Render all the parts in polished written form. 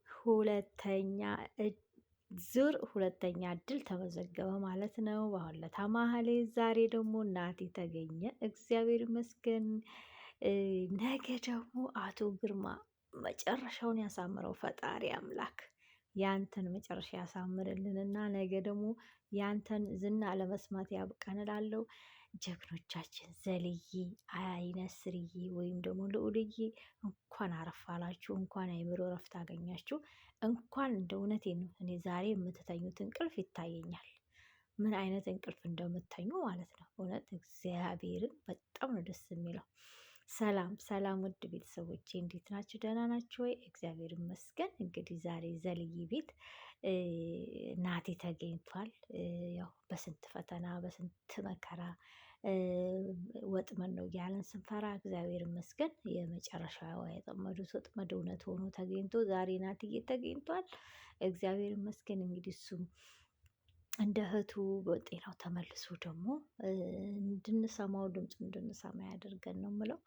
ሁለተኛ ዙር ሁለተኛ እድል ተመዘገበ ማለት ነው። በሁለታ ማህሌት ዛሬ ደግሞ ናቲ ተገኘ። እግዚአብሔር ይመስገን። ነገ ደግሞ አቶ ግርማ መጨረሻውን ያሳምረው ፈጣሪ አምላክ ያንተን መጨረሻ ያሳምርልንና ነገ ደግሞ ያንተን ዝና ለመስማት ያብቃን እላለሁ። ጀግኖቻችን ዘልዬ አይነስርዬ ወይም ደግሞ ልዑልዬ እንኳን አረፋላችሁ፣ እንኳን አይምሮ ረፍት አገኛችሁ። እንኳን እንደ እውነቴ ነው። እኔ ዛሬ የምትተኙት እንቅልፍ ይታየኛል፣ ምን አይነት እንቅልፍ እንደምተኙ ማለት ነው። እውነት እግዚአብሔርን በጣም ነው ደስ የሚለው። ሰላም ሰላም፣ ውድ ቤተሰቦቼ እንዴት ናችሁ? ደህና ናችሁ ወይ? እግዚአብሔር ይመስገን። እንግዲህ ዛሬ ዘልዬ ቤት ናቲ ተገኝቷል። ያው በስንት ፈተና በስንት መከራ ወጥመድ ነው እያለን ስንፈራ እግዚአብሔር ይመስገን የመጨረሻ የጠመዱት ወጥመድ እውነት ሆኖ ተገኝቶ ዛሬ ናትዬ ተገኝቷል። እግዚአብሔር ይመስገን። እንግዲህ እሱም እንደ እህቱ በጤናው ተመልሶ ደግሞ እንድንሰማው ድምፁ እንድንሰማ ያደርገን ነው የምለው።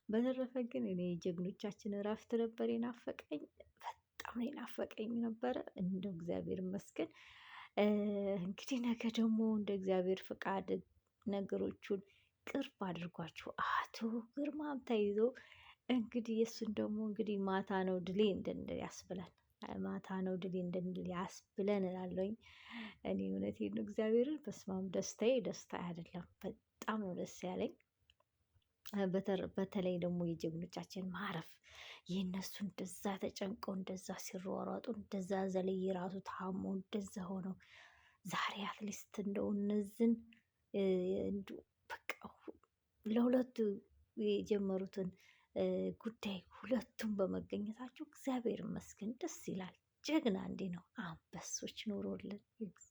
በተረፈ ግን እኔ ጀግኖቻችን እረፍት ነበር የናፈቀኝ፣ በጣም የናፈቀኝ ነበረ። እንደው እግዚአብሔር ይመስገን። እንግዲህ ነገ ደግሞ እንደ እግዚአብሔር ፍቃድ ነገሮቹን ቅርብ አድርጓችሁ አቶ ግርማም ተይዞ እንግዲህ የእሱን ደግሞ እንግዲህ ማታ ነው ድሌ እንድንል ያስብለን፣ ማታ ነው ድሌ እንድንል ያስብለን እላለሁኝ። እኔ እውነቴን ነው እግዚአብሔርን በስማም ደስታዬ ደስታ አይደለም፣ በጣም ነው ደስ ያለኝ። በተለይ ደግሞ የጀግኖቻችን ማረፍ የእነሱ እንደዛ ተጨንቀው እንደዛ ሲሯሯጡ እንደዛ ዘልዬ ራሱ ታሞ እንደዛ ሆነው ዛሬ አትሊስት እንደው እነዚህን በቃ ለሁለቱ የጀመሩትን ጉዳይ ሁለቱም በመገኘታቸው እግዚአብሔር ይመስገን ደስ ይላል። ጀግና እንዲህ ነው። አንበሶች ኖሮልን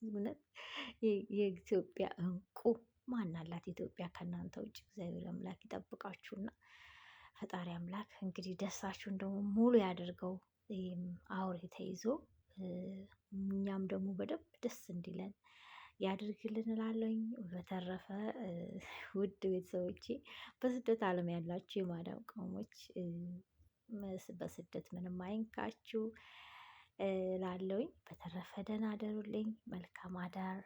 እውነት የኢትዮጵያ እንቁ ማን አላት ኢትዮጵያ ከእናንተ ውጭ? እግዚአብሔር አምላክ ይጠብቃችሁና ፈጣሪ አምላክ እንግዲህ ደስታችሁን ደግሞ ሙሉ ያደርገው። አውሬ ተይዞ እኛም ደግሞ በደንብ ደስ እንዲለን ያድርግልን እላለሁኝ። በተረፈ ውድ ቤተሰቦቼ በስደት ዓለም ያላችሁ የማዳም ቅመሞች በስደት ምንም አይንካችሁ እላለሁኝ። በተረፈ ደህና አደሩልኝ። መልካም አዳር